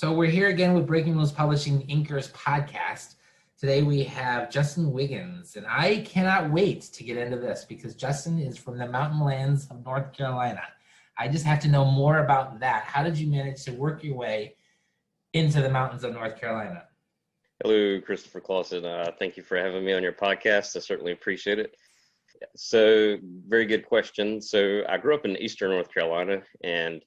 So we're here again with Breaking News Publishing Inkers podcast. Today we have Justin Wiggins, and I cannot wait to get into this because Justin is from the mountain lands of North Carolina. I just have to know more about that. How did you manage to work your way into the mountains of North Carolina? Hello, Christopher Clausen. Thank you for having me on your podcast. I certainly appreciate it. So, very good question. So, I grew up in Eastern North Carolina and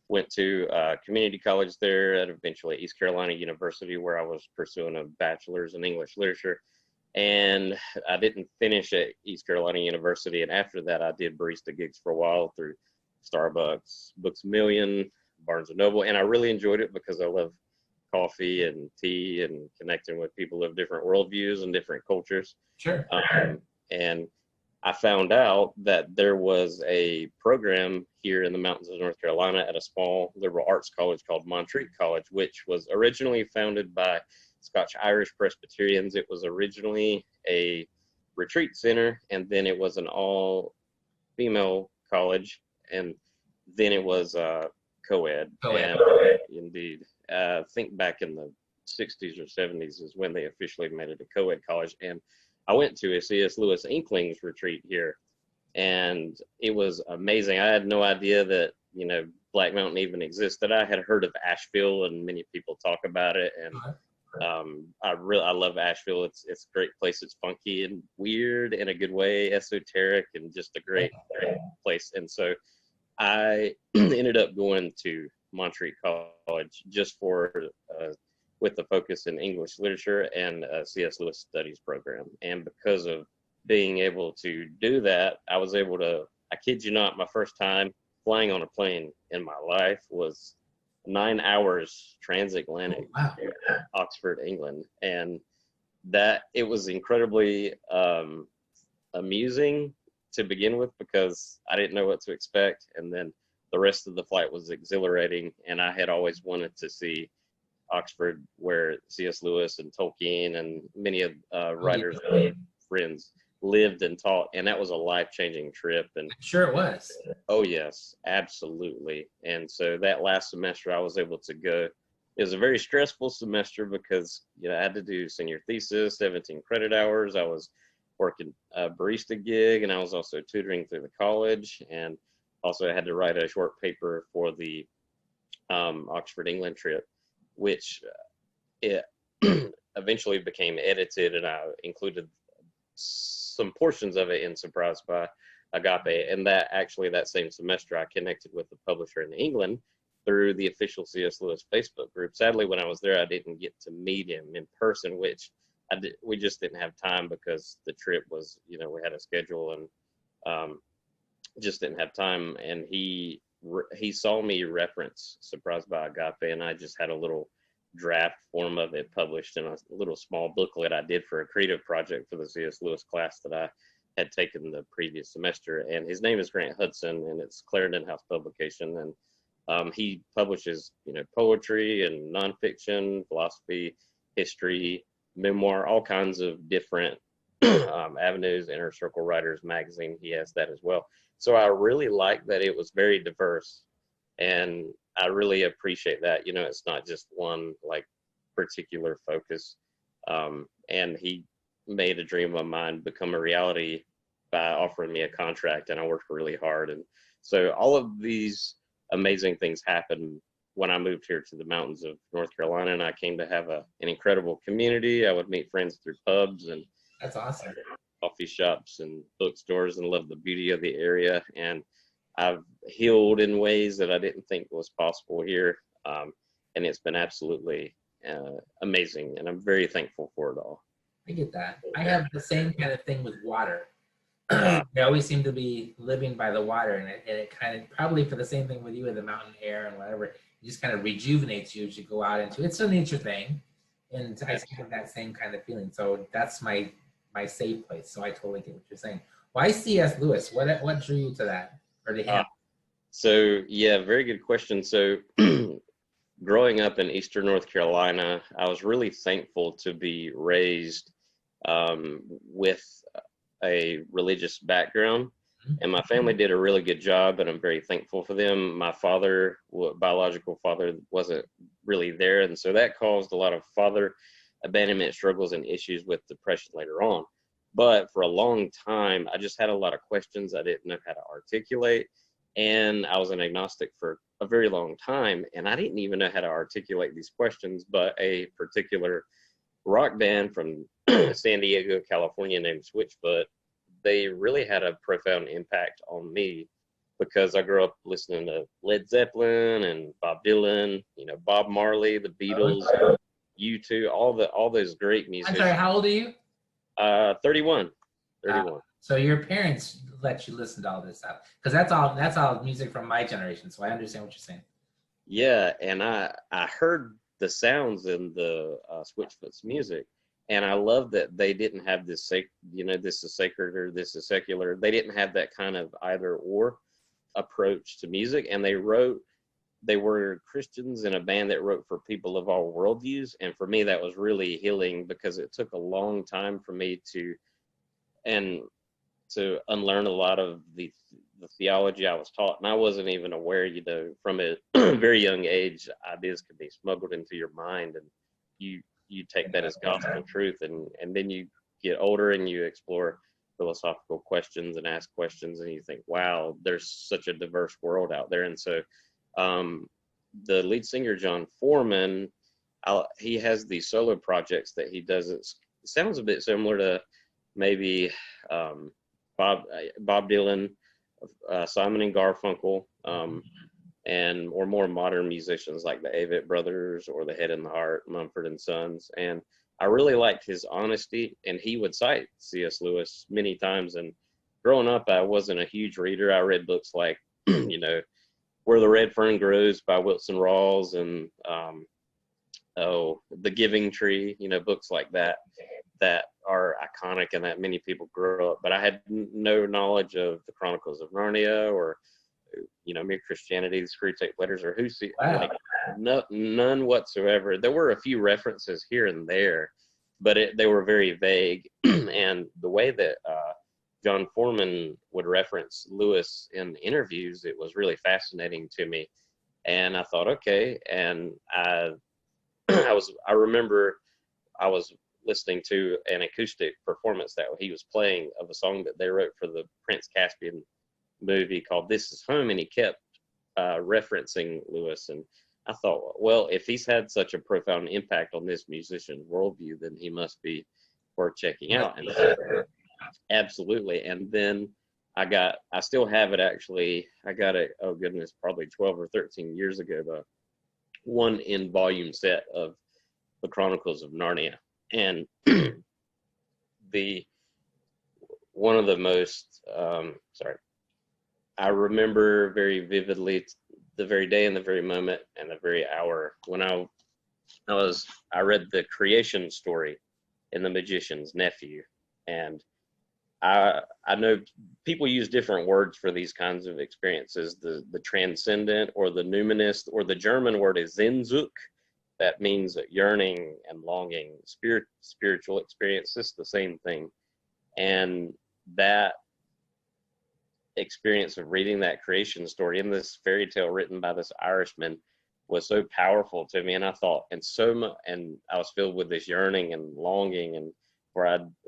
went to community college there at eventually East Carolina University, where I was pursuing a bachelor's in English literature. And I didn't finish at East Carolina University. And after that, I did barista gigs for a while through Starbucks, Books A Million, Barnes & Noble. And I really enjoyed it because I love coffee and tea and connecting with people of different worldviews and different cultures. Sure. And I found out that there was a program here in the mountains of North Carolina at a small liberal arts college called Montreat College, which was originally founded by Scotch-Irish Presbyterians. It was originally a retreat center, and then it was an all-female college, and then it was co-ed. Co-ed. Indeed. I think back in the 60s or 70s is when they officially made it a co-ed college. And I went to a C.S. Lewis Inklings retreat here, and it was amazing. I had no idea that, Black Mountain even existed. I had heard of Asheville, and many people talk about it. And I love Asheville. It's a great place. It's funky and weird in a good way, esoteric, and just a great place. And so I ended up going to Montreat College just with the focus in English literature and a C.S. Lewis studies program. And because of being able to do that, I was able to, I kid you not, my first time flying on a plane in my life was 9 hours transatlantic to Oxford, England. And that, it was incredibly amusing to begin with because I didn't know what to expect. And then the rest of the flight was exhilarating. And I had always wanted to see Oxford, where C.S. Lewis and Tolkien and many of writers and friends lived and taught, and that was a life-changing trip. And sure it was. Oh yes, absolutely. And so that last semester I was able to go. It was a very stressful semester because I had to do senior thesis, 17 credit hours. I was working a barista gig, and I was also tutoring through the college, and also I had to write a short paper for the Oxford, England trip, which it eventually became edited, and I included some portions of it in Surprised by Agape. And that same semester, I connected with the publisher in England through the official C.S. Lewis Facebook group. Sadly, when I was there, I didn't get to meet him in person, which we just didn't have time because the trip was, we had a schedule and just didn't have time. And he saw me reference Surprised by Agape, and I just had a little draft form of it published in a little small booklet I did for a creative project for the C.S. Lewis class that I had taken the previous semester. And his name is Grant Hudson, and it's Clarendon House Publication. And he publishes, poetry and nonfiction, philosophy, history, memoir, all kinds of different avenues. Inner Circle Writers magazine, he has that as well. So I really like that it was very diverse, and I really appreciate that. It's not just one particular focus. And he made a dream of mine become a reality by offering me a contract, and I worked really hard. And so all of these amazing things happened when I moved here to the mountains of North Carolina, and I came to have an incredible community. I would meet friends through pubs and that's awesome. Coffee shops and bookstores, and love the beauty of the area. And I've healed in ways that I didn't think was possible here. And it's been absolutely amazing, and I'm very thankful for it all. I get that. I have the same kind of thing with water. I always seem to be living by the water, and it kind of, probably for the same thing with you with the mountain air and whatever, it just kind of rejuvenates you as you go out into it. It's a nature thing, and I have that same kind of feeling. So that's my safe place. So I totally get what you're saying. Why C.S. Lewis? What drew you to that, or to him? So yeah, very good question. So growing up in Eastern North Carolina, I was really thankful to be raised with a religious background, and my family did a really good job, and I'm very thankful for them. My father, biological father, wasn't really there. And so that caused a lot of father abandonment struggles and issues with depression later on. But for a long time, I just had a lot of questions I didn't know how to articulate. And I was an agnostic for a very long time. And I didn't even know how to articulate these questions. But a particular rock band from San Diego, California named Switchfoot, they really had a profound impact on me because I grew up listening to Led Zeppelin and Bob Dylan, Bob Marley, the Beatles, U2, all those great I'm musicians. sorry, how old are you? 31. So your parents let you listen to all this stuff, because that's all music from my generation. So I understand what you're saying. Yeah, and I heard the sounds in the Switchfoot's music, and I love that they didn't have this this is sacred or this is secular. They didn't have that kind of either or approach to music, and they were Christians in a band that wrote for people of all worldviews. And for me, that was really healing because it took a long time for me to unlearn a lot of the theology I was taught. And I wasn't even aware, from a very young age, ideas could be smuggled into your mind, and you take that as gospel truth. And then you get older and you explore philosophical questions and ask questions, and you think, wow, there's such a diverse world out there. And so the lead singer, John Foreman, he has these solo projects that he does. It sounds a bit similar to maybe Bob Dylan, Simon and Garfunkel, or more modern musicians like the Avett Brothers or the Head and the Heart, Mumford and Sons. And I really liked his honesty, and he would cite C.S. Lewis many times. And growing up, I wasn't a huge reader. I read books like, Where the Red Fern Grows by Wilson Rawls, and The Giving Tree, books like that are iconic and that many people grow up. But I had no knowledge of the Chronicles of Narnia or, Mere Christianity, the Screwtape Letters, or none whatsoever. There were a few references here and there, but they were very vague. And the way that John Foreman would reference Lewis in interviews, it was really fascinating to me. And I thought, okay. And I remember I was listening to an acoustic performance that he was playing of a song that they wrote for the Prince Caspian movie called This Is Home, and he kept referencing Lewis. And I thought, well, if he's had such a profound impact on this musician's worldview, then he must be worth checking out. And absolutely. And then I still have it, actually. I got it, oh goodness, probably 12 or 13 years ago, the one in volume set of the Chronicles of Narnia. And one of the most, I remember very vividly the very day and the very moment and the very hour when I read the creation story in The Magician's Nephew. And I know people use different words for these kinds of experiences, the transcendent or the numinous, or the German word is Sehnsucht. That means yearning and longing, spiritual experience. It's the same thing. And that experience of reading that creation story in this fairy tale written by this Irishman was so powerful to me. And I thought, and I was filled with this yearning and longing and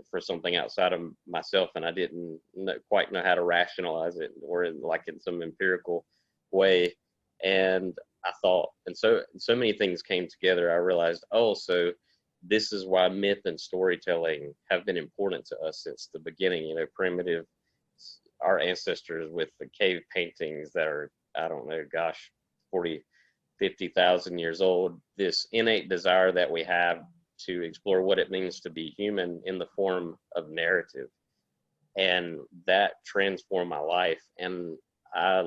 for something outside of myself, and I didn't quite know how to rationalize it or in some empirical way. And I thought, and so many things came together. I realized, so this is why myth and storytelling have been important to us since the beginning. Primitive, our ancestors with the cave paintings that are, 40, 50,000 years old, this innate desire that we have to explore what it means to be human in the form of narrative. And that transformed my life. And I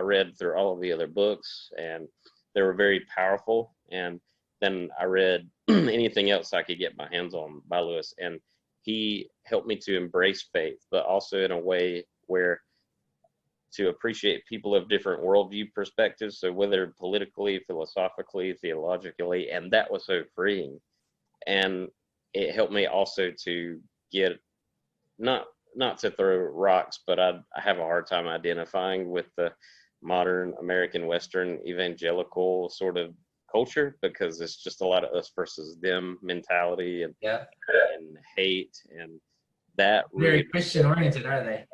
read through all of the other books, and they were very powerful. And then I read anything else I could get my hands on by Lewis. And he helped me to embrace faith, but also in a way where to appreciate people of different worldview perspectives. So whether politically, philosophically, theologically, and that was so freeing. And it helped me also to get, not to throw rocks, but I have a hard time identifying with the modern American Western evangelical sort of culture, because it's just a lot of us versus them mentality, Yeah. and hate, and that Very really Christian oriented, are they?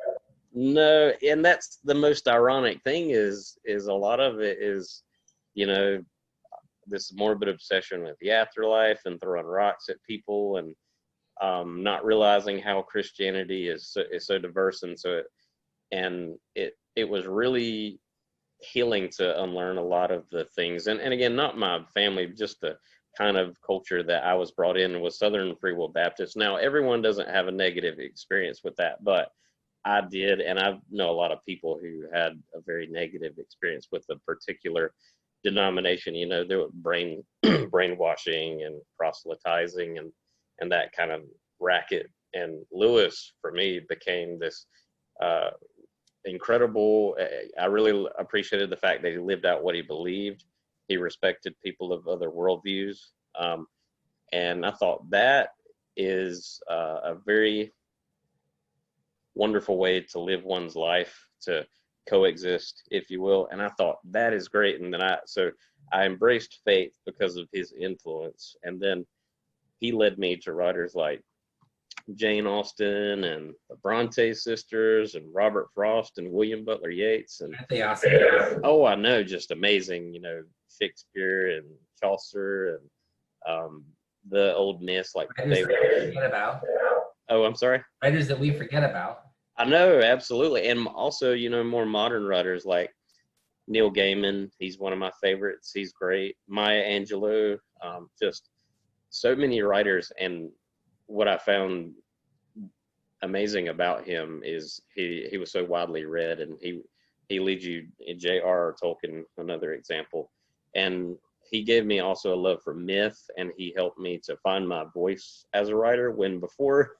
no. And that's the most ironic thing is a lot of it is, you know, this morbid obsession with the afterlife and throwing rocks at people, and not realizing how Christianity is so diverse, and it was really healing to unlearn a lot of the things, and again, not my family, just the kind of culture that I was brought in was Southern Free Will Baptist. Now, everyone doesn't have a negative experience with that, but I did, and I know a lot of people who had a very negative experience with a particular denomination. You know, there were brainwashing and proselytizing and that kind of racket. And Lewis, for me, became this uh, incredible. I really appreciated the fact that he lived out what he believed. He respected people of other worldviews, and I thought that is a very wonderful way to live one's life, to coexist, if you will. And I thought that is great, and then I embraced faith because of his influence, and then he led me to writers like Jane Austen and the Bronte sisters and Robert Frost and William Butler Yeats, and Aren't they awesome? oh, I know, just amazing. You know, Shakespeare and Chaucer and the old myths like Writers David. that we forget about. Oh, I'm sorry. Writers that we forget about. I know, absolutely, and also, you know, more modern writers like Neil Gaiman. He's one of my favorites. He's great. Maya Angelou. Just so many writers. And what I found amazing about him is he was so widely read, and he leads you in J.R.R. Tolkien, another example, and he gave me also a love for myth, and he helped me to find my voice as a writer, when before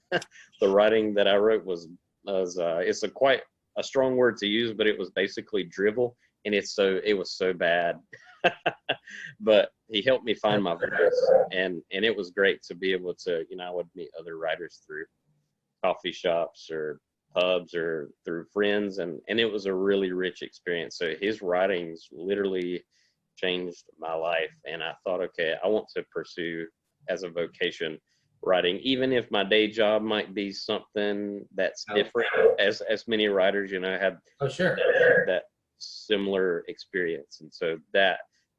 the writing that I wrote was it's quite a strong word to use, but it was basically drivel, and it was so bad. But he helped me find my voice, and it was great to be able to, you know, I would meet other writers through coffee shops or pubs or through friends, and it was a really rich experience. So his writings literally changed my life, and I thought, okay, I want to pursue as a vocation writing, even if my day job might be something that's different, as many writers, you know, have sure, that similar experience. And so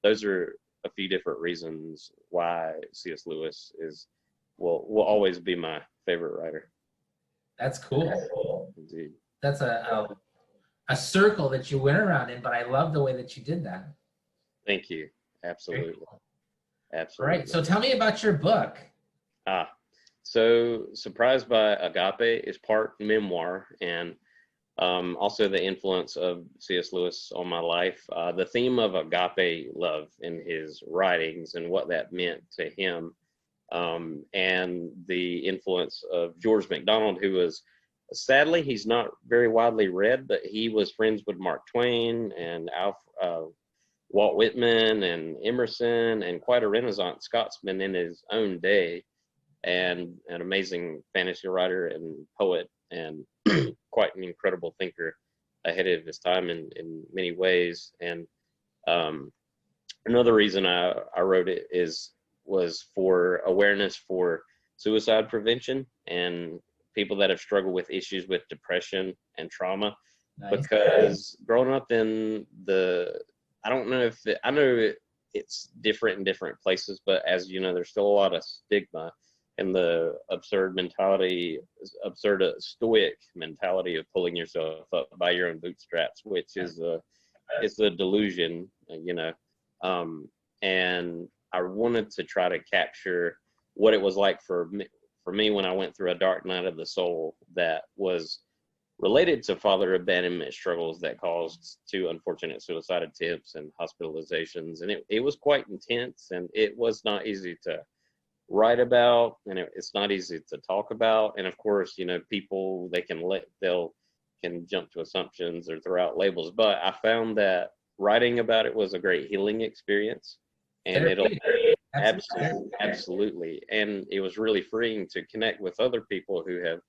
those are a few different reasons why C.S. Lewis will always be my favorite writer. That's cool. Indeed. That's a circle that you went around in, but I love the way that you did that. Thank you. Absolutely. Cool. Absolutely. Right. So tell me about your book. So Surprised by Agape is part memoir, and also the influence of C.S. Lewis on my life. The theme of agape love in his writings and what that meant to him, and the influence of George MacDonald, who was, sadly, he's not very widely read, but he was friends with Mark Twain and Walt Whitman and Emerson, and quite a Renaissance Scotsman in his own day, and an amazing fantasy writer and poet, and quite an incredible thinker ahead of his time in many ways. And another reason I wrote it was for awareness for suicide prevention and people that have struggled with issues with depression and trauma. Nice. Because growing up in I don't know if I know it's different in different places, but as you know, there's still a lot of stigma and the absurd stoic mentality of pulling yourself up by your own bootstraps, which is a delusion, you know. And I wanted to try to capture what it was like for me when I went through a dark night of the soul that was related to father abandonment struggles that caused 2 unfortunate suicide attempts and hospitalizations. And it was quite intense, and it was not easy to write about, and it's not easy to talk about. And of course, you know, people, they can jump to assumptions or throw out labels, but I found that writing about it was a great healing experience, and it'll absolutely, and it was really freeing to connect with other people who have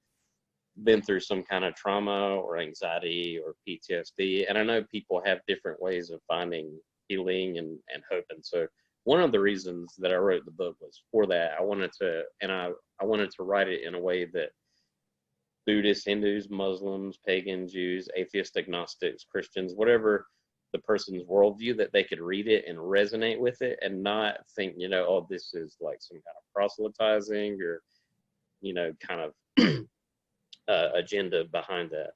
been through some kind of trauma or anxiety or PTSD. And I know people have different ways of finding healing and hope, and so one of the reasons that I wrote the book was for that. I wanted to write it in a way that Buddhists, Hindus, Muslims, pagan, Jews, atheists, agnostics, Christians, whatever the person's worldview, that they could read it and resonate with it and not think, oh, this is like some kind of proselytizing or, kind of agenda behind that.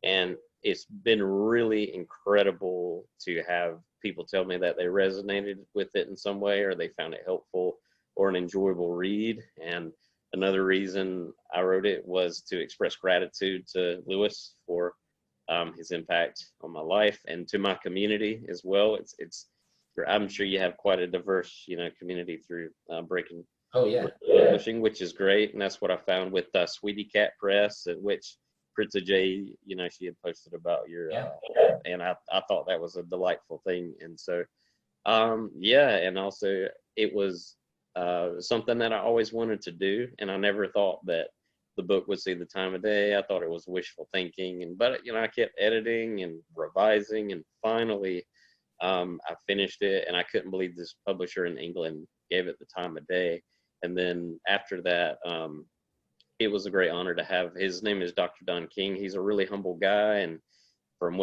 And it's been really incredible to have people tell me that they resonated with it in some way, or they found it helpful or an enjoyable read. And another reason I wrote it was to express gratitude to Lewis for his impact on my life and to my community as well. I'm sure you have quite a diverse, community through Breaking Oh yeah. Publishing, which is great. And that's what I found with Sweetie Cat Press, at which Pritza J, she had posted about your, and I thought that was a delightful thing. And so, and also it was something that I always wanted to do. And I never thought that the book would see the time of day. I thought it was wishful thinking, but I kept editing and revising, and finally, I finished it, and I couldn't believe this publisher in England gave it the time of day. And then after that, it was a great honor to have, his name is Dr. Don King. He's a really humble guy, and from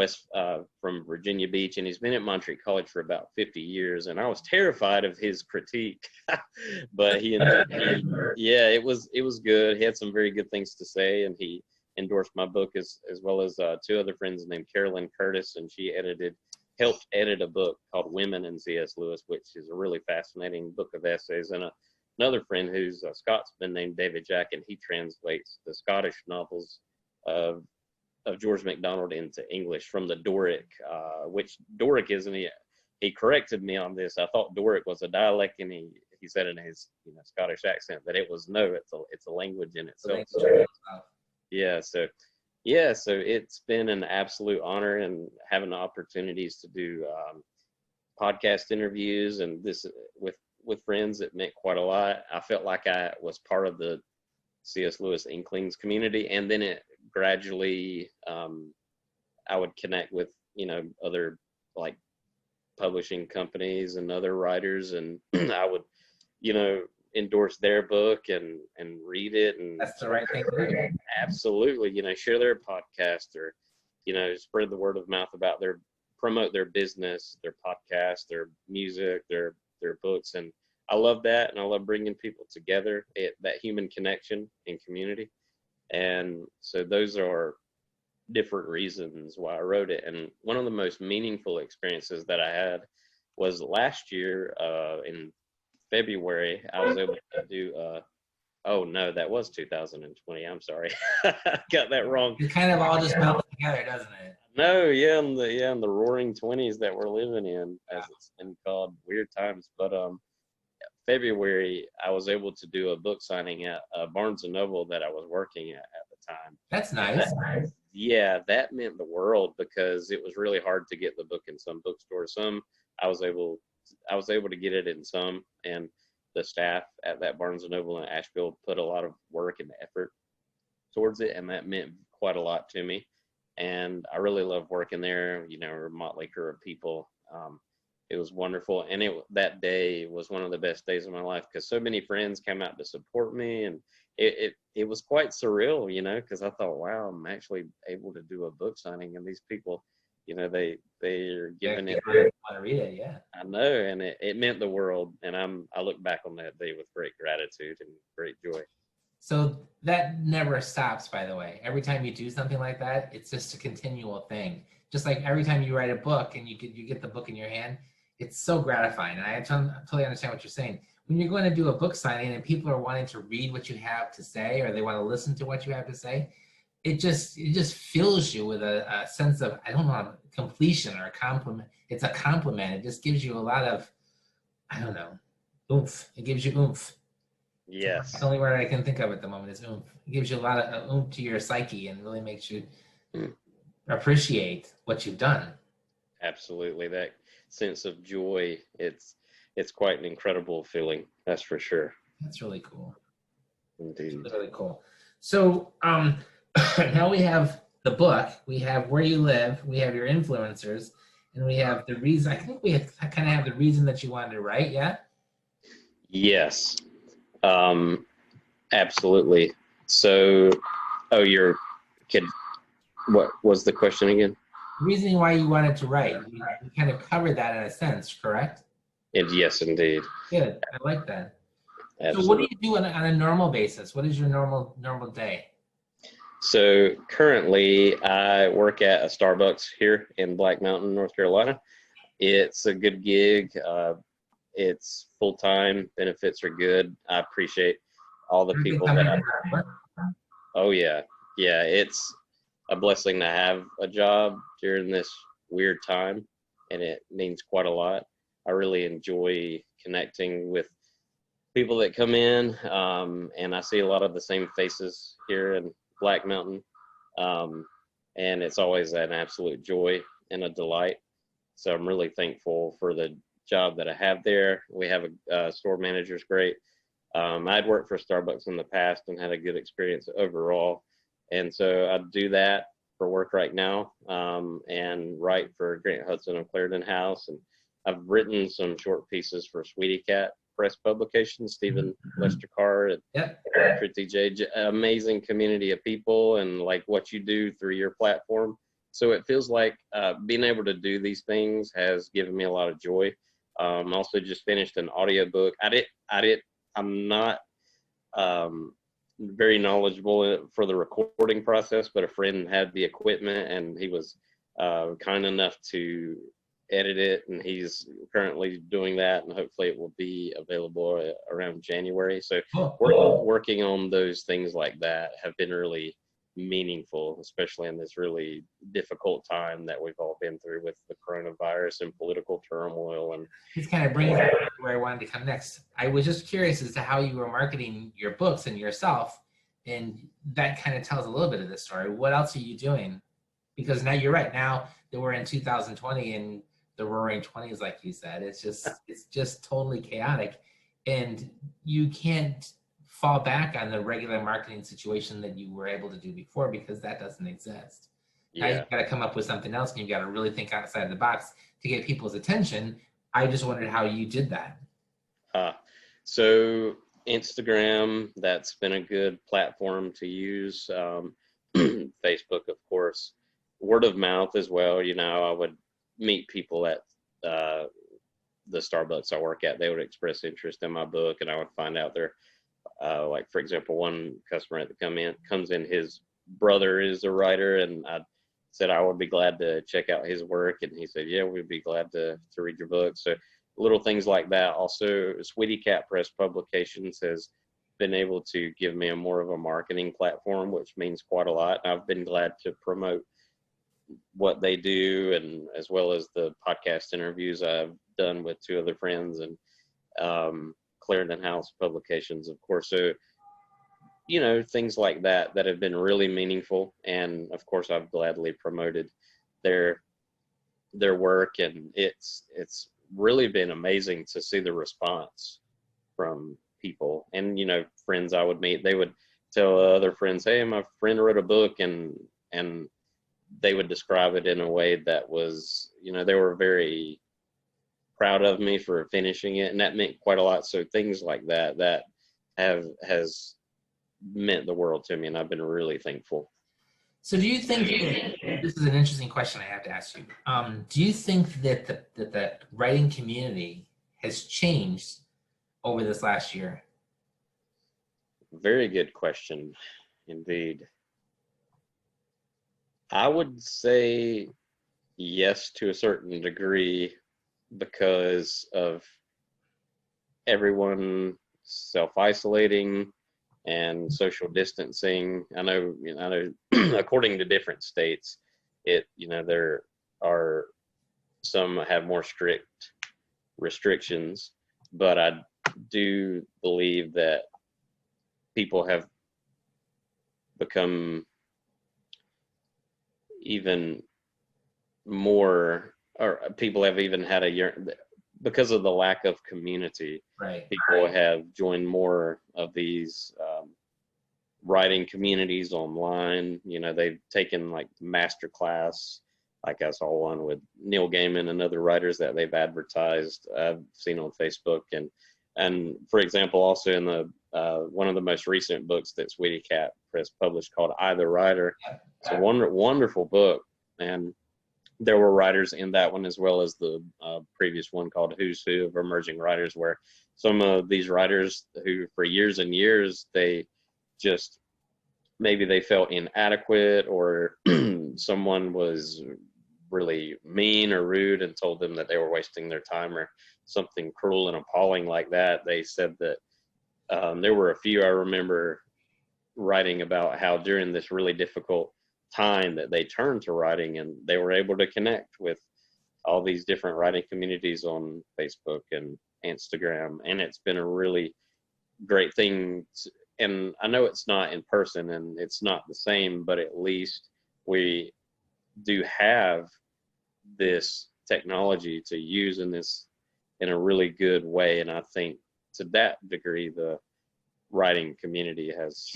Virginia Beach, and he's been at Montreat College for about 50 years. And I was terrified of his critique, but it was good. He had some very good things to say, and he endorsed my book as well as two other friends named Carolyn Curtis, and she helped edit a book called Women in C.S. Lewis, which is a really fascinating book of essays. And another friend who's a Scotsman named David Jack, and he translates the Scottish novels of George MacDonald into English from the Doric, which Doric isn't. He corrected me on this. I thought Doric was a dialect, and he said in his Scottish accent that it was it's a language in itself. So it's been an absolute honor, and having the opportunities to do podcast interviews and this with friends, it meant quite a lot. I felt like I was part of the C.S. Lewis Inklings community, and then it gradually I would connect with other like publishing companies and other writers, and I would endorse their book and read it, and that's the right thing to do. Absolutely, share their podcast, or spread the word of mouth about promote their business, their podcast, their music, their books. And I love that, and I love bringing people together, that human connection and community. And so those are different reasons why I wrote it. And one of the most meaningful experiences that I had was last year in February. I was able to do oh no, that was 2020. I'm sorry. Got that wrong. It kind of all just melted together, doesn't it? No, in the roaring 20s that we're living in, as it's been called, weird times. But February, I was able to do a book signing at Barnes & Noble that I was working at the time. That's nice. That meant the world, because it was really hard to get the book in some bookstores. Some I was able to get it in some, and the staff at that Barnes & Noble in Asheville put a lot of work and effort towards it, and that meant quite a lot to me. And I really love working there. A motley crew of people. It was wonderful, and that day was one of the best days of my life, because so many friends came out to support me, and it was quite surreal, because I thought, wow, I'm actually able to do a book signing, and these people, they're giving it. I want to read it, yeah. I know, and it meant the world, and I look back on that day with great gratitude and great joy. So that never stops, by the way. Every time you do something like that, it's just a continual thing. Just like every time you write a book and you get the book in your hand, it's so gratifying. And I totally understand what you're saying. When you're going to do a book signing and people are wanting to read what you have to say, or they want to listen to what you have to say, it just fills you with a sense of, I don't know, completion or a compliment. It's a compliment. It just gives you a lot of, I don't know, oomph. It gives you oomph. Yes. The only word I can think of at the moment is oomph. It gives you a lot of oomph to your psyche and really makes you appreciate what you've done. Absolutely. That sense of joy, it's quite an incredible feeling, that's for sure. That's really cool. Indeed. That's really cool. So now we have the book, we have where you live, we have your influencers, and we have the reason. I think we kind of have the reason that you wanted to write. Yeah. Yes, um, absolutely. So, oh, your kid. What was the question again? Reasoning why you wanted to write. We kind of covered that in a sense, correct? Yes, indeed. Good. I like that. So what do Absolutely. you do on a normal basis? What is your normal day? So currently, I work at a Starbucks here in Black Mountain, North Carolina. It's a good gig. It's full time. Benefits are good. I appreciate all the Have you been people that coming I. in before? Oh yeah, yeah. It's a blessing to have a job during this weird time, and it means quite a lot. I really enjoy connecting with people that come in, and I see a lot of the same faces here in Black Mountain, um, and it's always an absolute joy and a delight. So I'm really thankful for the job that I have there. We have a store manager's great. I'd worked for Starbucks in the past and had a good experience overall, and so I do that for work right now, and write for Grant Hudson of Clarendon House, and I've written some short pieces for Sweetie Cat Press Publications, Stephen Lester Carr and Yep. Fritzy J. Amazing community of people, and like what you do through your platform. So it feels like being able to do these things has given me a lot of joy. Also just finished an audiobook. I'm not very knowledgeable for the recording process, but a friend had the equipment and he was kind enough to edit it, and he's currently doing that, and hopefully it will be available around January. So working on those things like that have been really meaningful, especially in this really difficult time that we've all been through with the coronavirus and political turmoil. And This kind of brings me to where I wanted to come next. I was just curious as to how you were marketing your books and yourself, and that kind of tells a little bit of this story. What else are you doing? Because now you're right. Now that we're in 2020 and the roaring 20s, like you said, it's just totally chaotic, and you can't fall back on the regular marketing situation that you were able to do before because that doesn't exist. Now yeah, you've got to come up with something else, and you've got to really think outside the box to get people's attention. I just wondered how you did that. uh, so Instagram, that's been a good platform to use. Facebook, of course, word of mouth as well. You know, I would meet people at uh, the Starbucks I work at. They would express interest in my book, and I would find out their like, for example, one customer that comes in, his brother is a writer, and I said I would be glad to check out his work, and he said, yeah, we'd be glad to read your book. So little things like that. Also, Sweetie Cat Press Publications has been able to give me a more of a marketing platform, which means quite a lot. I've been glad to promote what they do, and as well as the podcast interviews I've done with two other friends, and Clarendon House Publications, of course. So, you know, things like that that have been really meaningful, and of course, I've gladly promoted their work, and it's really been amazing to see the response from people. And you know, friends I would meet, they would tell other friends, "Hey, my friend wrote a book," and they would describe it in a way that was, you know, they were very proud of me for finishing it, and that meant quite a lot. So things like that has meant the world to me, and I've been really thankful. So, do you think this is an interesting question I have to ask you? Do you think that the writing community has changed over this last year? Very good question, indeed. I would say yes to a certain degree because of everyone self-isolating and social distancing. I know according to different states, there are some have more strict restrictions, but I do believe that people have become even more, or people have even had because of the lack of community. Right. People have joined more of these writing communities online. You know, they've taken like master class Like I saw one with Neil Gaiman and other writers that they've advertised. I've seen on Facebook, and for example, also in the one of the most recent books that Sweetie Cat Press published called I the Writer. It's a wonderful book, and there were writers in that one as well as the previous one called Who's Who of Emerging Writers, where some of these writers who for years and years they just maybe they felt inadequate, or someone was really mean or rude and told them that they were wasting their time or something cruel and appalling like that. They said that there were a few I remember writing about how during this really difficult time that they turned to writing, and they were able to connect with all these different writing communities on Facebook and Instagram, and it's been a really great thing. And I know it's not in person and it's not the same, but at least we do have this technology to use in a really good way. And I think to that degree, the writing community has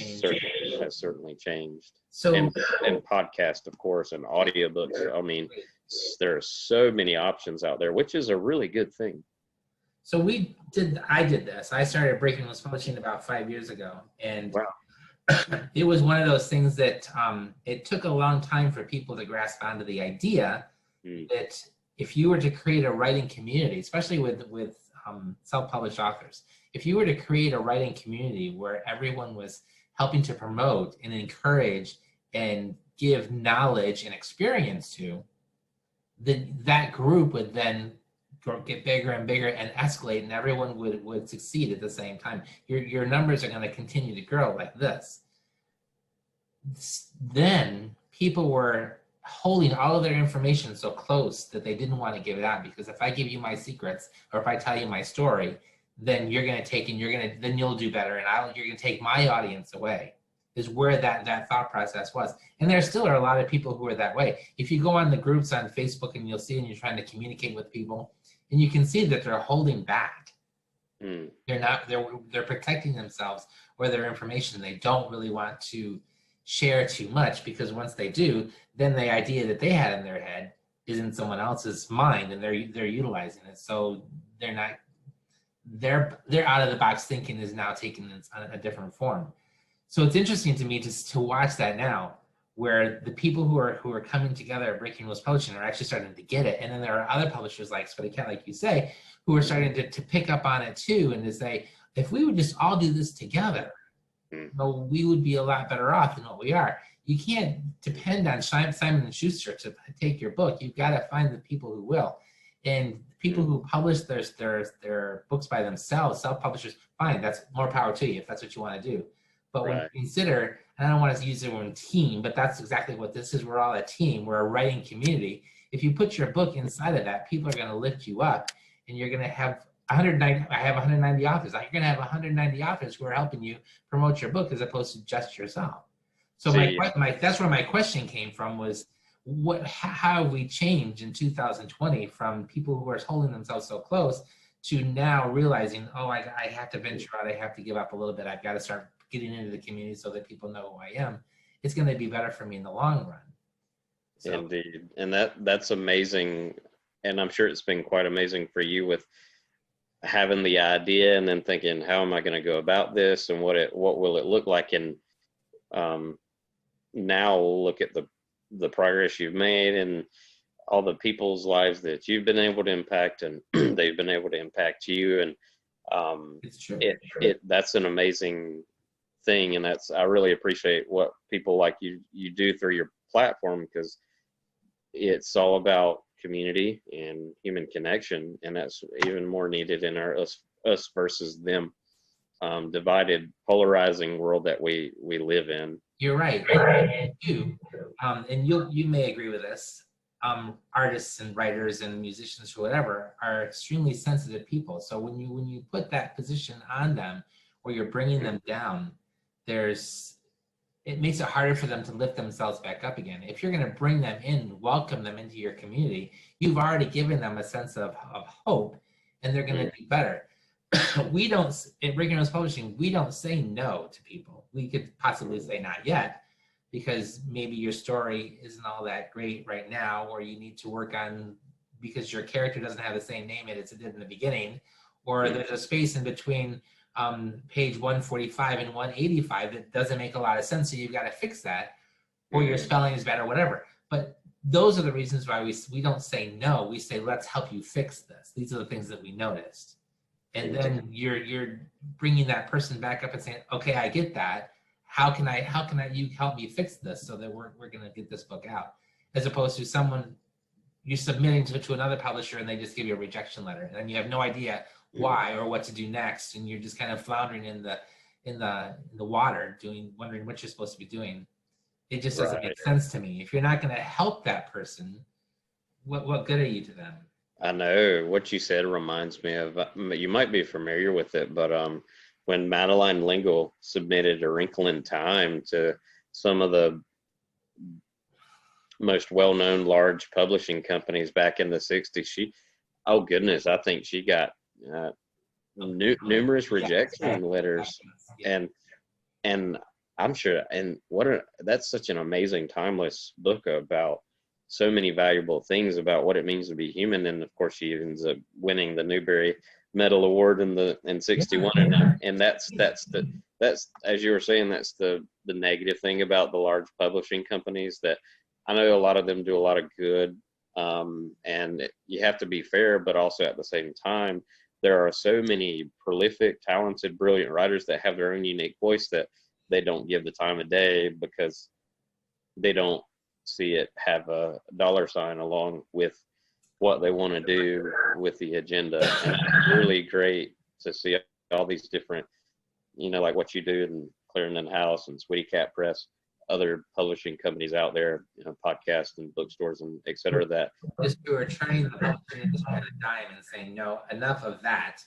certainly changed. So and podcast, of course, and audiobooks. I mean, there are so many options out there, which is a really good thing. So I did this. I started Breaking Loose Publishing about 5 years ago. And wow. It was one of those things that it took a long time for people to grasp onto the idea that if you were to create a writing community, especially with self-published authors, if you were to create a writing community where everyone was helping to promote and encourage and give knowledge and experience to, then that group would then get bigger and bigger and escalate, and everyone would succeed at the same time. Your numbers are going to continue to grow like this. Then people were holding all of their information so close that they didn't want to give it out, because if I give you my secrets or if I tell you my story, then you're going to take and then you'll do better, and you're going to take my audience away, is where that thought process was. And there still are a lot of people who are that way. If you go on the groups on Facebook and you'll see, and you're trying to communicate with people, and you can see that they're holding back. They're protecting themselves or their information. They don't really want to share too much, because once they do, then the idea that they had in their head is in someone else's mind, and they're utilizing it. So they're out of the box thinking is now taking a different form. So it's interesting to me to watch that now, where the people who are coming together at Breaking Loose Publishing are actually starting to get it. And then there are other publishers like Sweaty Cat, like you say, who are starting to pick up on it too, and to say, if we would just all do this together, we would be a lot better off than what we are. You can't depend on Simon & Schuster to take your book. You've got to find the people who will. And people who publish their books by themselves, self-publishers, fine, that's more power to you if that's what you want to do. But when you consider, and I don't want to use the word team, but that's exactly what this is. We're all a team. We're a writing community. If you put your book inside of that, people are going to lift you up, and you're going to have 190. I have 190 authors. You're going to have 190 authors who are helping you promote your book, as opposed to just yourself. So that's where my question came from, was how have we changed in 2020 from people who are holding themselves so close to now realizing, oh, I have to venture out. I have to give up a little bit. I've got to start getting into the community so that people know who I am. It's going to be better for me in the long run. So. Indeed. And that's amazing. And I'm sure it's been quite amazing for you with having the idea and then thinking, how am I going to go about this, and what will it look like? And now look at the progress you've made and all the people's lives that you've been able to impact, and they've been able to impact you. And it's true. That's an amazing thing. And I really appreciate what people like you do through your platform, because it's all about community and human connection, and that's even more needed in our us versus them divided, polarizing world that we live in. You're right. And you may agree with this. Artists and writers and musicians or whatever are extremely sensitive people. So when you put that position on them, where you're bringing them down, it makes it harder for them to lift themselves back up again. If you're going to bring them in, welcome them into your community, you've already given them a sense of hope, and they're going to do better. We don't, at Breaking Loose Publishing, we don't say no to people. We could possibly say not yet, because maybe your story isn't all that great right now, or you need to work on because your character doesn't have the same name as it did in the beginning, or there's a space in between page 145 and 185 that doesn't make a lot of sense, so you've got to fix that, or your spelling is bad or whatever. But those are the reasons why we don't say no. We say, let's help you fix this. These are the things that we noticed. And then you're bringing that person back up and saying, okay, I get that. How can you help me fix this so that we're going to get this book out? As opposed to someone you're submitting to another publisher and they just give you a rejection letter, and then you have no idea why or what to do next, and you're just kind of floundering in the water, wondering what you're supposed to be doing. It just doesn't make sense to me. If you're not going to help that person, what good are you to them? I know what you said reminds me of, you might be familiar with it, but when Madeline L'Engle submitted A Wrinkle in Time to some of the most well-known large publishing companies back in the 60s, oh goodness, I think she got numerous rejection letters. And I'm sure, and that's such an amazing, timeless book about so many valuable things about what it means to be human. And of course, she ends up winning the Newbery Medal Award in '61, and that's as you were saying, that's the negative thing about the large publishing companies, that I know a lot of them do a lot of good, and you have to be fair, but also at the same time, there are so many prolific, talented, brilliant writers that have their own unique voice that they don't give the time of day because they don't see it have a dollar sign along with what they want to do with the agenda. And it's really great to see all these different, like what you do in Clarendon House and Sweetie Cat Press, other publishing companies out there, podcasts and bookstores and et cetera, that just who are turning the publishing industry on a dime and saying, no, enough of that.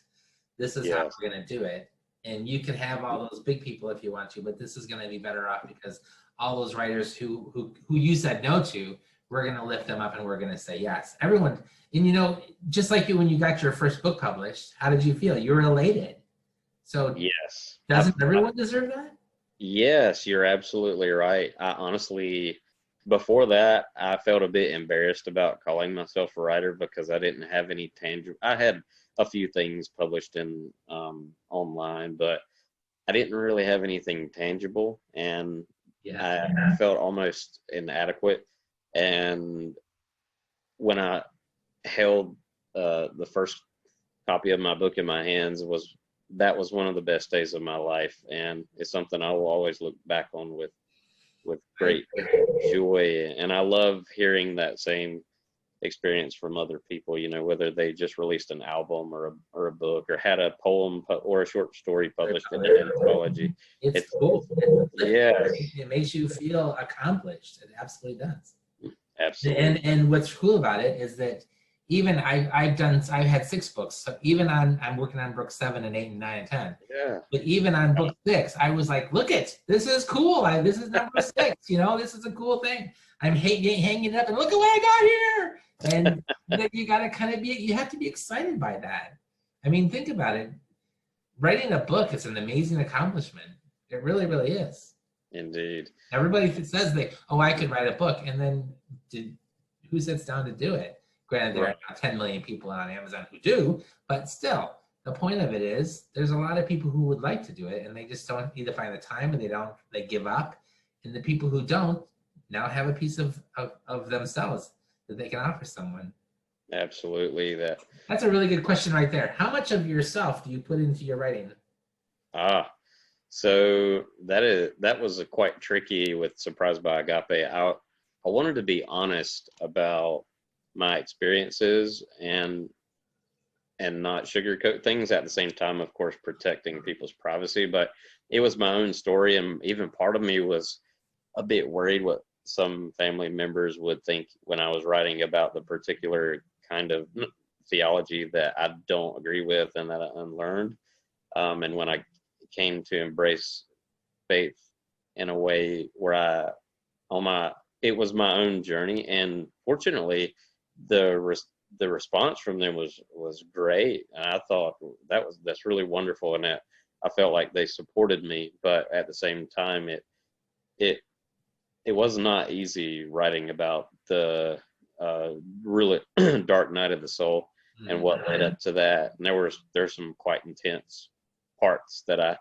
This is how we're going to do it. And you can have all those big people if you want to, but this is going to be better off because all those writers who you said no to, we're going to lift them up and we're going to say yes. Everyone, and just like you when you got your first book published, how did you feel? You were elated. So yes, doesn't everyone deserve that? Yes, you're absolutely right. I honestly, before that, I felt a bit embarrassed about calling myself a writer because I didn't have any tangible. I had a few things published in online, but I didn't really have anything tangible, and I felt almost inadequate. And when I held the first copy of my book in my hands, that was one of the best days of my life, and it's something I will always look back on with great joy. And I love hearing that same experience from other people, whether they just released an album or a book or had a poem or a short story published in an anthology. It's cool. Yes. It makes you feel accomplished. It absolutely does. Absolutely. And what's cool about it is that even I've had 6 books. So even I'm working on book 7 and 8 and 9 and 10. Yeah. But even on book 6, I was like, look this is cool. This is number 6. This is a cool thing. I'm hanging it up and look at what I got here. And you got to you have to be excited by that. I mean, think about it. Writing a book is an amazing accomplishment. It really, really is. Indeed. Everybody says I could write a book, and then who sits down to do it? Granted, there are about 10 million people on Amazon who do, but still, the point of it is there's a lot of people who would like to do it, and they just don't either find the time or they give up. And the people who don't now have a piece of themselves that they can offer someone. Absolutely. That's a really good question right there. How much of yourself do you put into your writing? So that was quite tricky with Surprised by Agape. I wanted to be honest about my experiences and not sugarcoat things, at the same time, of course, protecting people's privacy. But it was my own story, and even part of me was a bit worried what some family members would think when I was writing about the particular kind of theology that I don't agree with and that I unlearned. And when I came to embrace faith in a way where it was my own journey, and fortunately the response from them was great, and I thought that's really wonderful, and that I felt like they supported me. But at the same time, it it was not easy writing about the really dark night of the soul and what led up to that. And there's some quite intense parts that I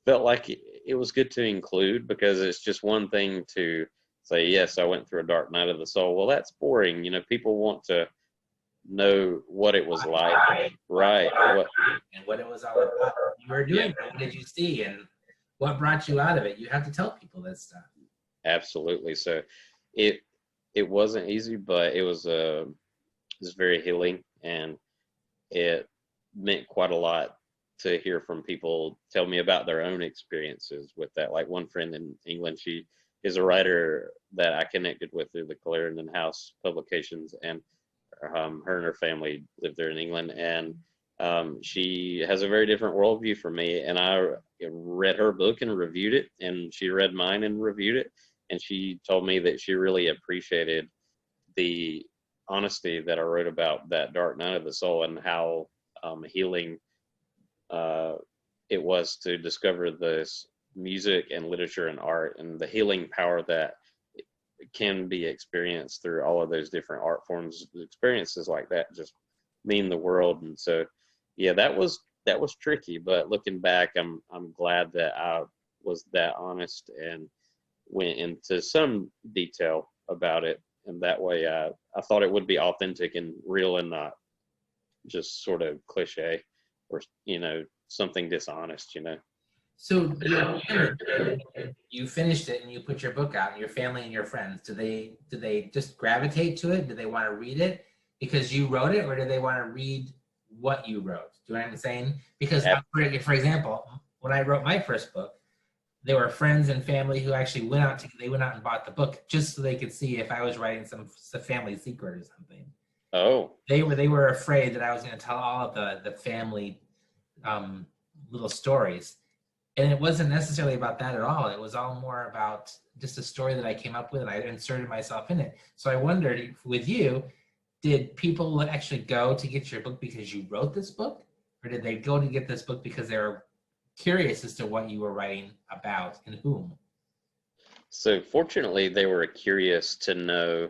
felt like it was good to include, because it's just one thing to say, yes, I went through a dark night of the soul. Well, that's boring. People want to know what it was like, right? And what it was all about. You were doing it. What did you see, and what brought you out of it? You have to tell people that stuff. Absolutely. So it wasn't easy, but it was very healing, and it meant quite a lot to hear from people tell me about their own experiences with that. Like one friend in England, she is a writer that I connected with through the Clarendon House publications, and her and her family live there in England, and she has a very different worldview from me. And I read her book and reviewed it, and she read mine and reviewed it, and she told me that she really appreciated the honesty that I wrote about that dark night of the soul, and how healing it was to discover this music and literature and art, and the healing power that can be experienced through all of those different art forms. Experiences like that just mean the world. And so, yeah, that was tricky, but looking back, I'm glad that I was that honest and went into some detail about it. And that way, I thought it would be authentic and real, and not just sort of cliche or something dishonest. So you finished it and you put your book out, and your family and your friends, do they just gravitate to it? Do they want to read it because you wrote it, or do they want to read what you wrote? Do you know what I'm saying? Because for example, when I wrote my first book, there were friends and family who actually went out and bought the book just so they could see if I was writing some family secret or something. Oh. They were afraid that I was going to tell all of the family little stories. And it wasn't necessarily about that at all. It was all more about just a story that I came up with, and I inserted myself in it. So I wondered, with you, did people actually go to get your book because you wrote this book? Or did they go to get this book because they were curious as to what you were writing about and whom? So fortunately, they were curious to know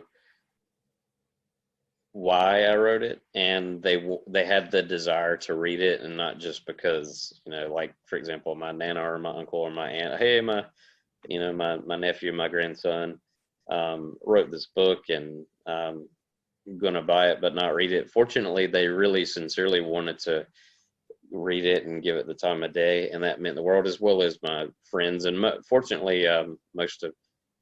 why I wrote it, and they had the desire to read it, and not just because, like, for example, my nana or my uncle or my aunt, hey, my nephew, my grandson wrote this book, and I'm gonna buy it but not read it. Fortunately, they really sincerely wanted to read it and give it the time of day, and that meant the world, as well as my friends. And fortunately, most of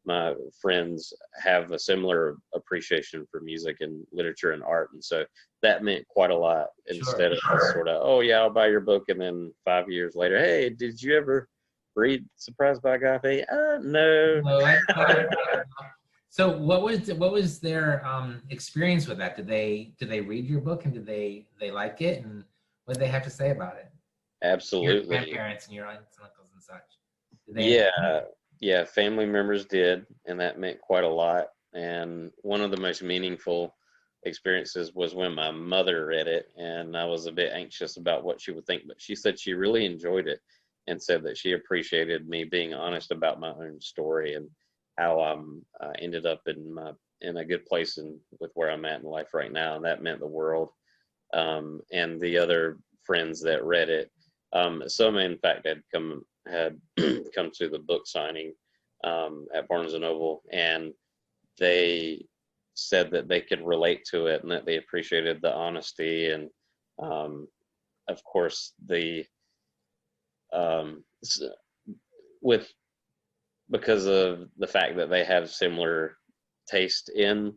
my friends have a similar appreciation for music and literature and art, and so that meant quite a lot. Instead of sort of, oh yeah, I'll buy your book, and then 5 years later, hey, did you ever read Surprised by Agape? No. So what was their experience with that? Did they read your book, and did they like it, and what did they have to say about it? Absolutely. Your grandparents and your aunts and uncles and such. Yeah, family members did, and that meant quite a lot. And one of the most meaningful experiences was when my mother read it, and I was a bit anxious about what she would think, but she said she really enjoyed it, and said that she appreciated me being honest about my own story, and how I ended up in a good place with where I'm at in life right now, and that meant the world. And the other friends that read it, some in fact had come to the book signing at Barnes and Noble, and they said that they could relate to it, and that they appreciated the honesty, and of course because of the fact that they have similar taste in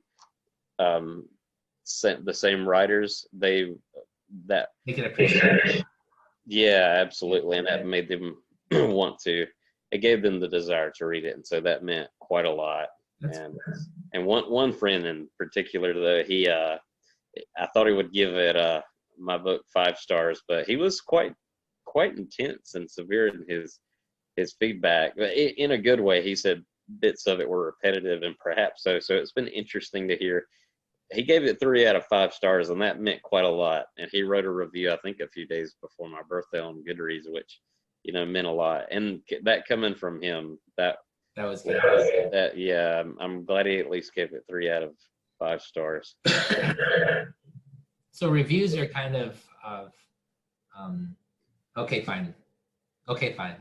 the same writers, they can appreciate it. Yeah, absolutely, and that made them want to. It gave them the desire to read it, and so that meant quite a lot. And one friend in particular, though, I thought he would give it my book 5 stars, but he was quite intense and severe in his feedback, but in a good way. He said bits of it were repetitive, and perhaps so. So it's been interesting to hear. He gave it 3 out of 5 stars, and that meant quite a lot. And he wrote a review, I think, a few days before my birthday on Goodreads, which meant a lot. And that coming from him, that That was good. That yeah, I'm glad he at least gave it 3 out of 5 stars. So reviews are kind of um, okay, fine. Okay, fine.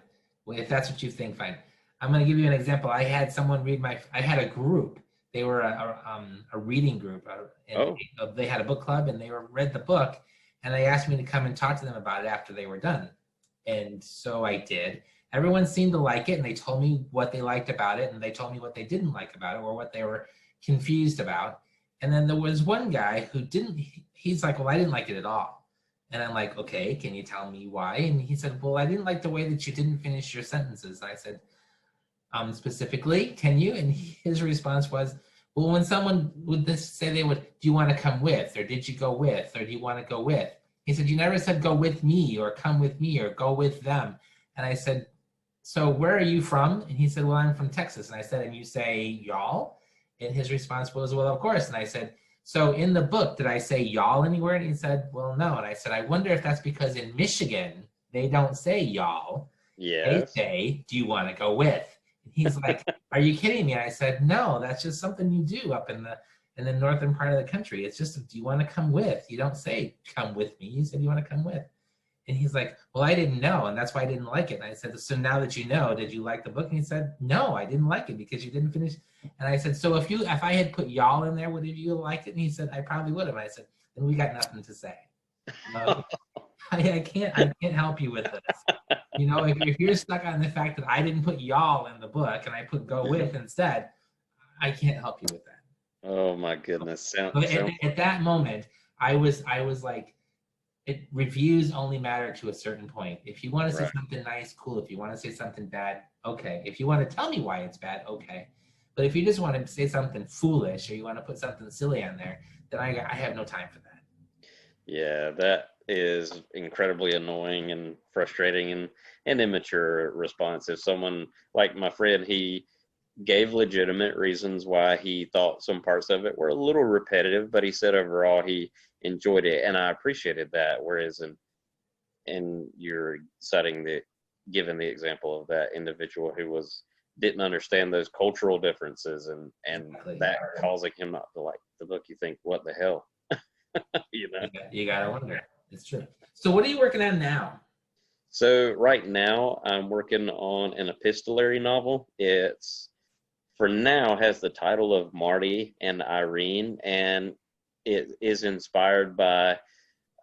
Well, if that's what you think, fine. I'm going to give you an example. I had someone read I had a group. They were a reading group, and Oh, they had a book club, and they read the book, and they asked me to come and talk to them about it after they were done. And so I did. Everyone seemed to like it, and they told me what they liked about it, and they told me what they didn't like about it, or what they were confused about. And then there was one guy who didn't. He's like, "Well, I didn't like it at all." And I'm like, "Okay, can you tell me why?" And he said, "Well, I didn't like the way that you didn't finish your sentences." And I said, specifically, can you? And his response was, "Well, when someone would this say they would, do you want to come with, or did you go with, or do you want to go with?" He said, "You never said go with me, or come with me, or go with them." And I said, "So where are you from?" And he said, "Well, I'm from Texas." And I said, "And you say y'all?" And his response was, "Well, of course." And I said, "So in the book, did I say y'all anywhere?" And he said, "Well, no." And I said, "I wonder if that's because in Michigan, they don't say y'all. They yes. say, do you want to go with?" And he's like, "Are you kidding me?" And I said, "No, that's just something you do up in the northern part of the country. It's just, do you want to come with? You don't say come with me. You said you want to come with." And he's like, "Well, I didn't know, and that's why I didn't like it." And I said, "So now that you know, did you like the book?" And he said, "No, I didn't like it because you didn't finish." And I said, "So if I had put y'all in there, would you have liked it?" And he said, "I probably would have." And I said, "Then we got nothing to say. No, I can't help you with this. If you're stuck on the fact that I didn't put y'all in the book and I put go with instead, I can't help you with that." Oh my goodness. But Sounds at that moment, I was like, reviews only matter to a certain point. If you want to say right. something nice, cool. If you want to say something bad, okay. If you want to tell me why it's bad, okay. But if you just want to say something foolish, or you want to put something silly on there, then I have no time for that. Yeah, that is incredibly annoying and frustrating and immature response. If someone like my friend, he gave legitimate reasons why he thought some parts of it were a little repetitive, but he said overall he enjoyed it, and I appreciated that. Whereas in you're citing the given the example of that individual who didn't understand those cultural differences and Exactly. that causing him not to like the book, you think, what the hell? you know. You gotta wonder. It's true. So what are you working on now? So right now I'm working on an epistolary novel. It's for now has the title of Marty and Irene, and it is inspired by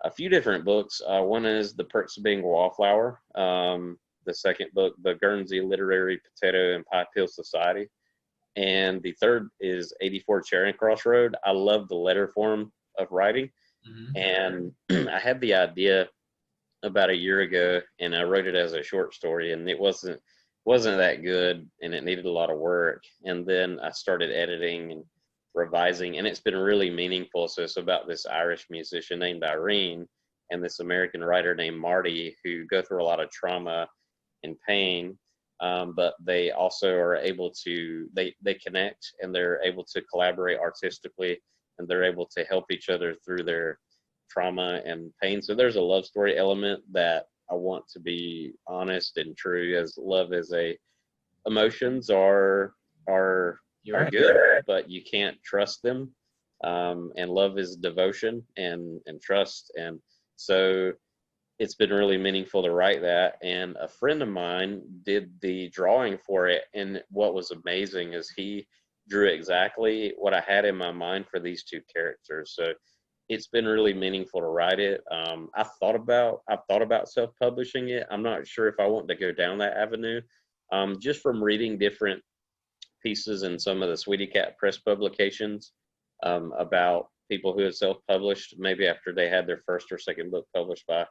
a few different books. One is The Perks of Being a Wallflower. The second book, The Guernsey Literary Potato and Pie Pill Society. And the third is 84 Charing Cross Road. I love the letter form of writing. Mm-hmm. And I had the idea about a year ago, and I wrote it as a short story, and it wasn't that good, and it needed a lot of work. And then I started editing and revising, and it's been really meaningful. So it's about this Irish musician named Irene and this American writer named Marty who go through a lot of trauma and pain, but they also are able to they connect, and they're able to collaborate artistically, and they're able to help each other through their trauma and pain. So there's a love story element that I want to be honest and true, as love is a emotions are You're right. good, but you can't trust them. And love is devotion and trust. And so it's been really meaningful to write that. And a friend of mine did the drawing for it. And what was amazing is he drew exactly what I had in my mind for these two characters. So it's been really meaningful to write it. I've thought about self-publishing it. I'm not sure if I want to go down that avenue. Just from reading different pieces in some of the Sweetie Cat Press publications about people who have self-published, maybe after they had their first or second book published by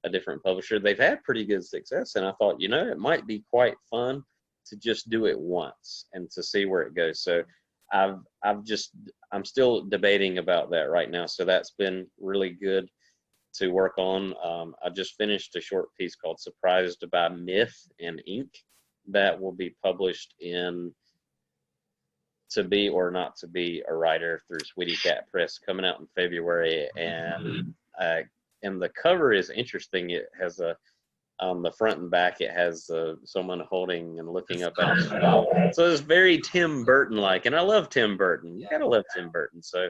a different publisher, they've had pretty good success. And I thought, it might be quite fun to just do it once and to see where it goes. So I'm still debating about that right now. So that's been really good to work on. I just finished a short piece called Surprised by Myth and Ink that will be published in To Be or Not to Be a Writer through Sweetie Cat Press, coming out in February. And the cover is interesting. It has a On the front and back, it has someone holding and looking up at a skull. So it's very Tim Burton-like, and I love Tim Burton. You gotta love Tim Burton. So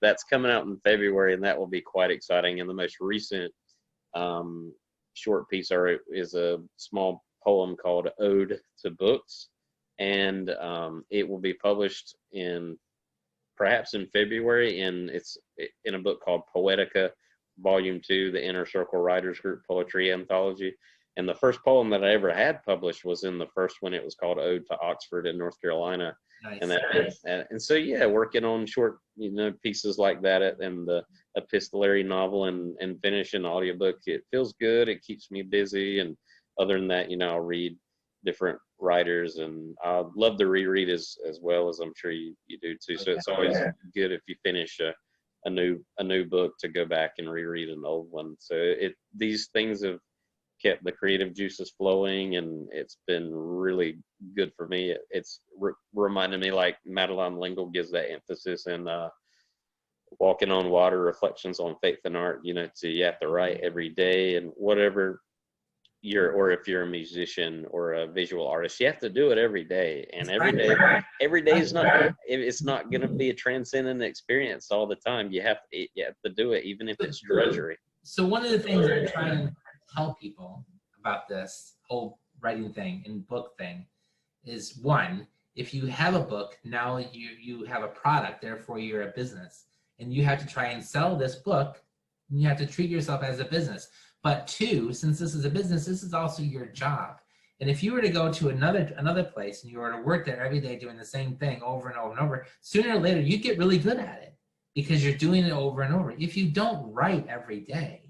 that's coming out in February, and that will be quite exciting. And the most recent short piece is a small poem called "Ode to Books," and it will be published perhaps in February, and it's in a book called Poetica, Volume 2, the Inner Circle Writers Group Poetry Anthology. And the first poem that I ever had published was in the first one. It was called Ode to Oxford in North Carolina. Nice. And so, yeah, working on short, pieces like that and the epistolary novel and finishing the audiobook, it feels good. It keeps me busy. And other than that, I'll read different writers, and I love to reread as well, as I'm sure you do too. So it's always good if you finish a new book to go back and reread an old one. So these things have kept the creative juices flowing, and it's been really good for me. It's reminded me, like Madeline L'Engle gives that emphasis in Walking on Water, Reflections on Faith and Art, you have to write every day, and whatever or if you're a musician or a visual artist, you have to do it every day. And every day is it's not going to be a transcendent experience all the time. You have to do it, even if it's drudgery. So one of the things I try and tell people about this whole writing thing and book thing is, one, if you have a book, now you have a product, therefore you're a business, and you have to try and sell this book, and you have to treat yourself as a business. But two, since this is a business, this is also your job. And if you were to go to another place and you were to work there every day doing the same thing over and over and over, sooner or later you'd get really good at it because you're doing it over and over. If you don't write every day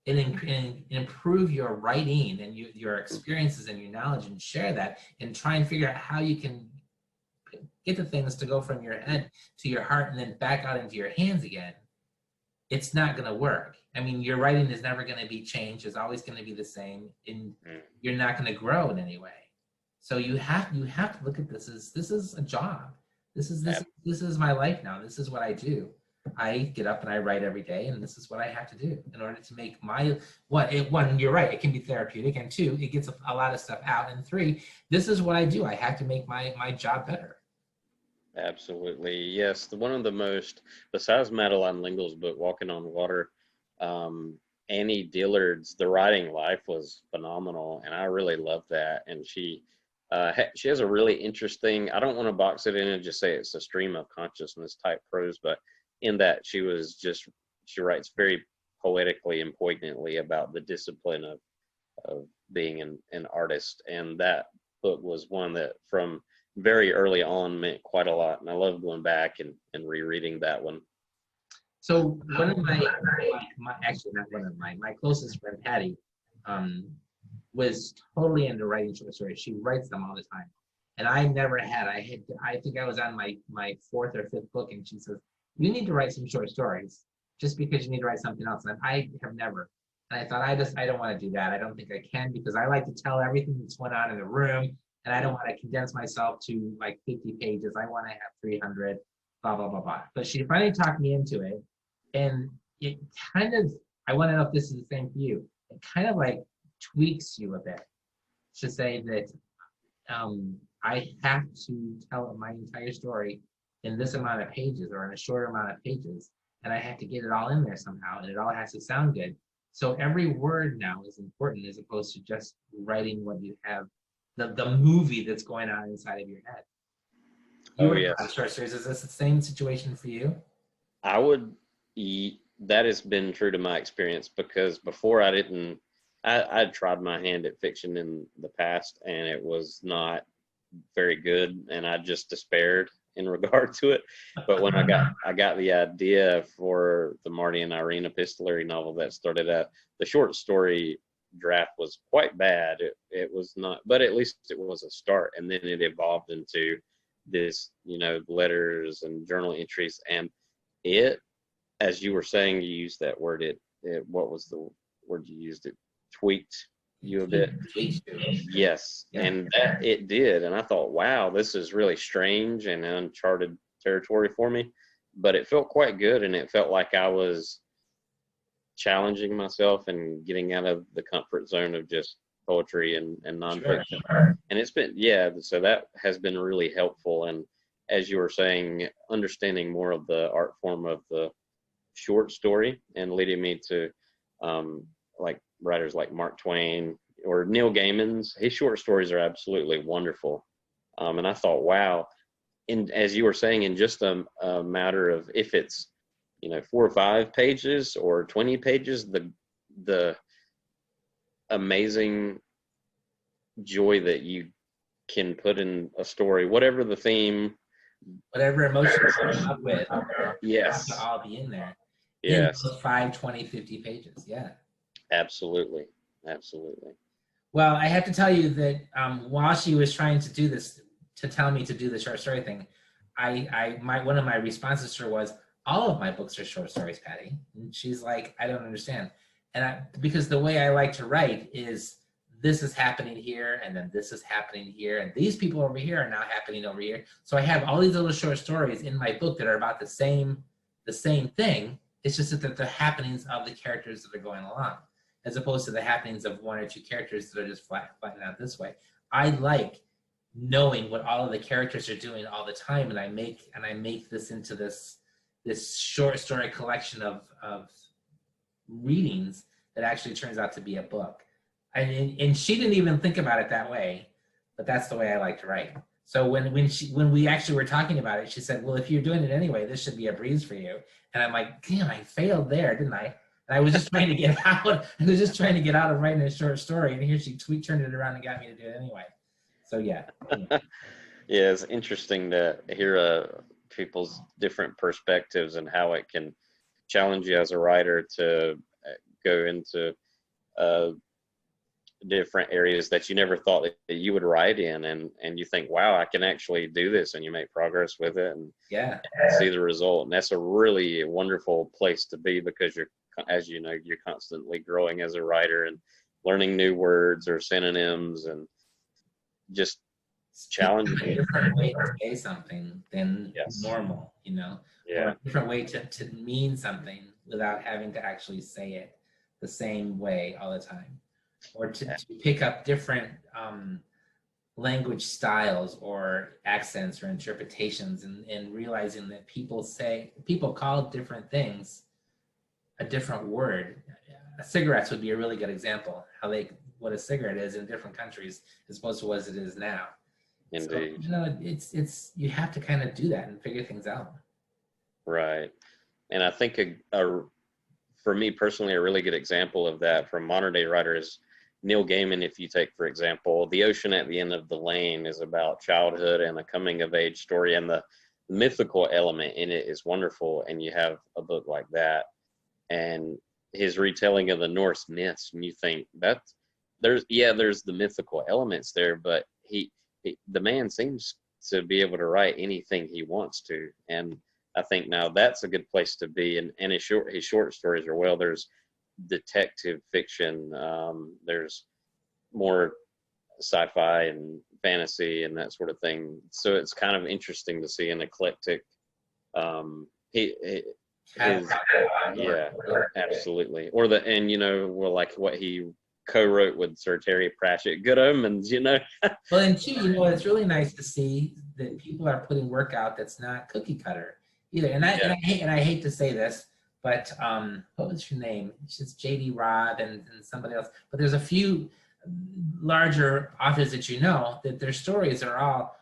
and improve your writing and your experiences and your knowledge and share that and try and figure out how you can get the things to go from your head to your heart and then back out into your hands again, it's not going to work. I mean, your writing is never going to be changed. It's always going to be the same, and you're not going to grow in any way. So you have to look at this as a job. This is my life now. This is what I do. I get up and I write every day, and this is what I have to do in order to make one, you're right, it can be therapeutic, and two, it gets a lot of stuff out, and three, this is what I do. I have to make my job better. Absolutely. Yes. One of the most, besides Madeline L'Engle's book, Walking on Water, Annie Dillard's The Writing Life was phenomenal, and I really love that. And she has a really interesting, I don't want to box it in and just say it's a stream of consciousness type prose, but in that she writes very poetically and poignantly about the discipline of being an artist. And that book was one that from very early on meant quite a lot, and I love going back and rereading that one. So one of my closest friend, Patty, was totally into writing short stories. She writes them all the time, and I never had. I think I was on my fourth or fifth book, and she says, "You need to write some short stories, just because you need to write something else." And I have never. And I thought, I don't want to do that. I don't think I can, because I like to tell everything that's going on in the room. And I don't want to condense myself to like 50 pages. I want to have 300, blah, blah, blah, blah. But she finally talked me into it. And it kind of, I want to know if this is the same for you. It kind of like tweaks you a bit to say that I have to tell my entire story in this amount of pages or in a short amount of pages. And I have to get it all in there somehow. And it all has to sound good. So every word now is important as opposed to just writing what you have. The movie that's going on inside of your head. Yes. Short stories. Is this the same situation for you? That has been true to my experience, because before I'd tried my hand at fiction in the past, and it was not very good, and I just despaired in regard to it. But when I got the idea for the Marty and Irene epistolary novel that started out, the short story draft was quite bad. It was not, but at least it was a start, and then it evolved into this, letters and journal entries, and it, as you were saying, you used that word, what was the word you used? It tweaked you a bit. Yes. Yeah. And that it did, and I thought, wow, this is really strange and uncharted territory for me, but it felt quite good, and it felt like I was challenging myself and getting out of the comfort zone of just poetry and Sure. nonfiction. And it's been, yeah, so that has been really helpful. And as you were saying, understanding more of the art form of the short story and leading me to like writers like Mark Twain or Neil Gaiman's. His short stories are absolutely wonderful. And I thought, wow, as you were saying, in just a matter of, if it's 4 or 5 pages or 20 pages, the amazing joy that you can put in a story, whatever the theme, whatever emotion you come up with, yes, to all be in there. Yes. In those 5, 20, 50 pages. Yeah. Absolutely. Absolutely. Well, I have to tell you that while she was trying to do this, to tell me to do the short story thing, one of my responses to her was, all of my books are short stories, Patty. And she's like, I don't understand. And because the way I like to write is, this is happening here, and then this is happening here, and these people over here are now happening over here. So I have all these little short stories in my book that are about the same thing. It's just that the happenings of the characters that are going along, as opposed to the happenings of 1 or 2 characters that are just flattened out this way. I like knowing what all of the characters are doing all the time, and I make this into this short story collection of readings that actually turns out to be a book. And she didn't even think about it that way, but that's the way I like to write. So when we actually were talking about it, she said, well, if you're doing it anyway, this should be a breeze for you. And I'm like, damn, I failed there, didn't I? And I was just trying to get out. I was just trying to get out of writing a short story, and here she turned it around and got me to do it anyway. So yeah. Yeah, it's interesting to hear people's different perspectives and how it can challenge you as a writer to go into different areas that you never thought that you would write in, and you think, wow, I can actually do this, and you make progress with it and yeah, see the result. And that's a really wonderful place to be, because you're, as you know, you're constantly growing as a writer and learning new words or synonyms and just challenging a different way to say something than Yes. normal, Yeah. or a different way to mean something without having to actually say it the same way all the time, or to pick up different language styles or accents or interpretations, and realizing that people call different things a different word. Cigarettes would be a really good example, what a cigarette is in different countries as opposed to what it is now. Indeed. So, it's you have to kind of do that and figure things out. Right. And I think for me personally, a really good example of that from modern day writers, Neil Gaiman. If you take, for example, The Ocean at the End of the Lane is about childhood and a coming of age story, and the mythical element in it is wonderful. And you have a book like that, and his retelling of the Norse myths, and you think there's the mythical elements there, but the man seems to be able to write anything he wants to. And I think now that's a good place to be. And his short stories are, well, there's detective fiction, there's more sci-fi and fantasy and that sort of thing. So it's kind of interesting to see an eclectic, yeah, absolutely. Or like what he co-wrote with Sir Terry Pratchett, Good Omens, Well, and too, it's really nice to see that people are putting work out that's not cookie cutter either. And I hate to say this, but what was your name? It's just J.D. Rod and somebody else. But there's a few larger authors that that their stories are all,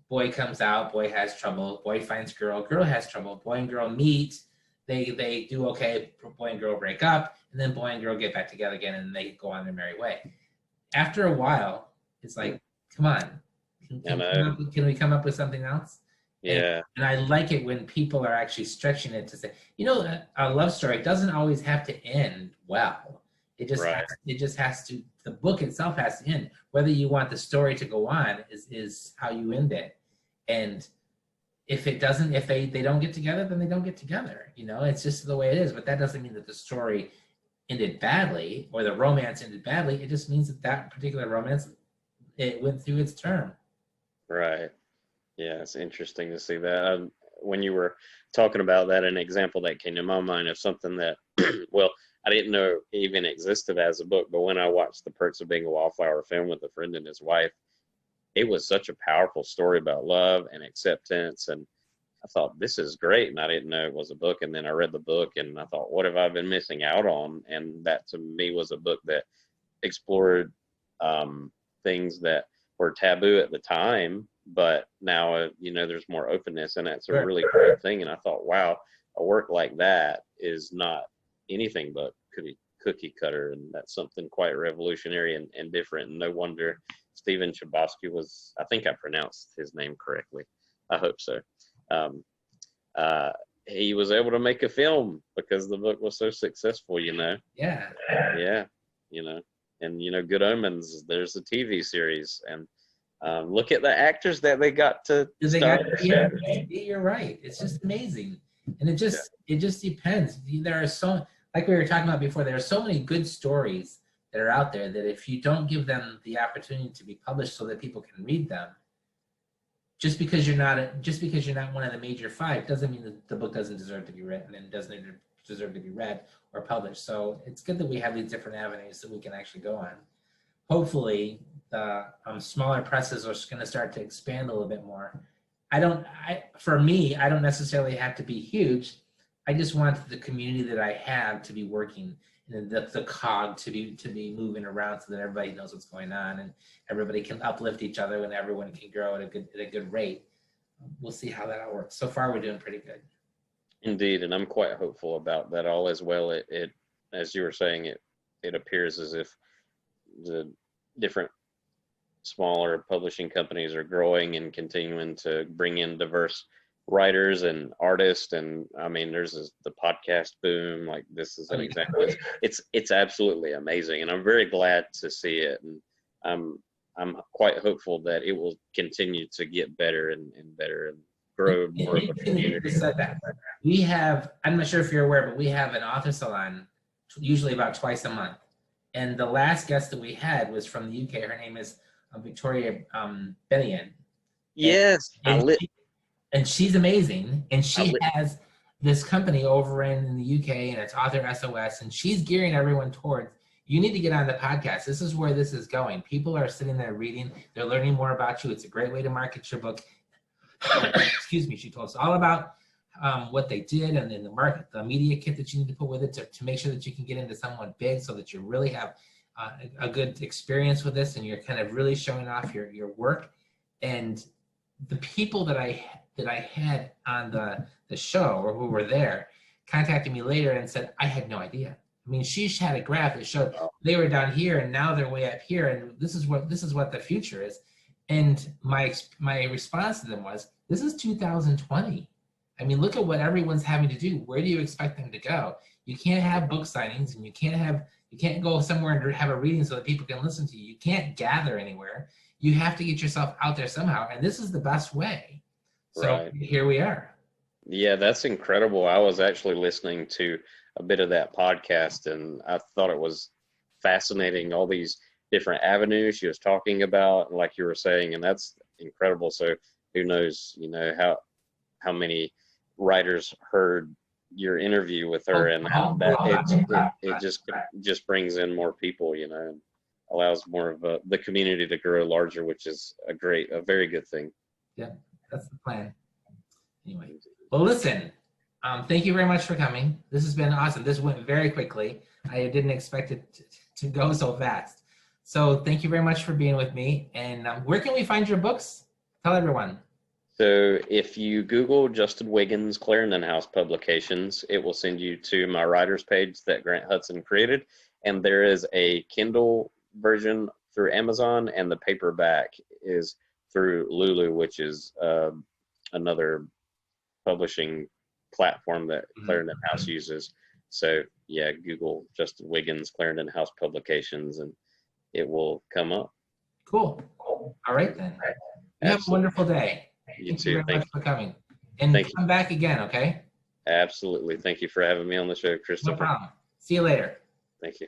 boy comes out, boy has trouble, boy finds girl, girl has trouble, boy and girl meet, they do okay, boy and girl break up, and then boy and girl get back together again, and they go on their merry way. After a while, it's like, come on, can we come up with something else? Yeah. And I like it when people are actually stretching it to say, a love story doesn't always have to end well. It just has to, the book itself has to end. Whether you want the story to go on is how you end it. And if it doesn't, if they don't get together, then they don't get together. It's just the way it is. But that doesn't mean that the story ended badly or the romance ended badly. It just means that particular romance, it went through its term. Right. Yeah, it's interesting to see that. when you were talking about that, an example that came to my mind of something that, well, I didn't know even existed as a book, but when I watched The Perks of Being a Wallflower film with a friend and his wife, it was such a powerful story about love and acceptance. And I thought, this is great. And I didn't know it was a book. And then I read the book and I thought, what have I been missing out on? And that to me was a book that explored things that were taboo at the time, but now, there's more openness, and that's a really great thing. And I thought, wow, a work like that is not anything but cookie cutter. And that's something quite revolutionary and different. And no wonder Stephen Chbosky was, I think I pronounced his name correctly. I hope so. He was able to make a film because the book was so successful, Yeah. Yeah, and Good Omens, there's a TV series, and look at the actors that they got to star. Yeah, you're right. It's just amazing. And it just depends. There are like we were talking about before, there are so many good stories that are out there that if you don't give them the opportunity to be published so that people can read them, just because you're not one of the major five doesn't mean that the book doesn't deserve to be written and doesn't deserve to be read or published. So it's good that we have these different avenues that we can actually go on. Hopefully, the smaller presses are going to start to expand a little bit more. For me, I don't necessarily have to be huge. I just want the community that I have to be working, and the cog to be moving around so that everybody knows what's going on and everybody can uplift each other and everyone can grow at a good rate. We'll see how that all works. So far, we're doing pretty good. Indeed, and I'm quite hopeful about that all as well. It as you were saying, it appears as if the different smaller publishing companies are growing and continuing to bring in diverse writers and artists. And I mean, there's the podcast boom. Like, this is an example. It's absolutely amazing, and I'm very glad to see it. And I'm quite hopeful that it will continue to get better and better and grow more of a community. We have, I'm not sure if you're aware, but we have an author salon usually about twice a month. And the last guest that we had was from the UK. Her name is Victoria Benian. Yes. And she's amazing. And she has this company over in the UK, and it's Author SOS. And she's gearing everyone towards, you need to get on the podcast. This is where this is going. People are sitting there reading. They're learning more about you. It's a great way to market your book. Excuse me. She told us all about what they did and then the media kit that you need to put with it to make sure that you can get into someone big so that you really have a good experience with this and you're kind of really showing off your work. And the people that I had on the show or who were there contacted me later and said, I had no idea. I mean, she had a graph that showed they were down here and now they're way up here, and this is what the future is. And my response to them was, this is 2020. I mean, look at what everyone's having to do. Where do you expect them to go? You can't have book signings, and you can't go somewhere and have a reading so that people can listen to you. You can't gather anywhere. You have to get yourself out there somehow, and this is the best way. So Here we are. Yeah, that's incredible. I was actually listening to a bit of that podcast, and I thought it was fascinating, all these different avenues she was talking about, like you were saying, and that's incredible. So who knows, how many writers heard your interview with her, and how that it just brings in more people, and allows more of the community to grow larger, which is a very good thing. Yeah, that's the plan. Anyway, well, listen, thank you very much for coming. This has been awesome. This went very quickly. I didn't expect it to go so fast. So thank you very much for being with me. And where can we find your books? Tell everyone. So if you Google Justin Wiggins Clarendon House Publications, it will send you to my writer's page that Grant Hudson created. And there is a Kindle version through Amazon, and the paperback is through Lulu, which is another publishing platform that Clarendon House uses. So yeah, Google Justin Wiggins Clarendon House Publications, and it will come up. Cool. All right then. You have a wonderful day. You Thank too. you very much for coming. And come back again, okay? Absolutely. Thank you for having me on the show, Christopher. No problem. See you later. Thank you.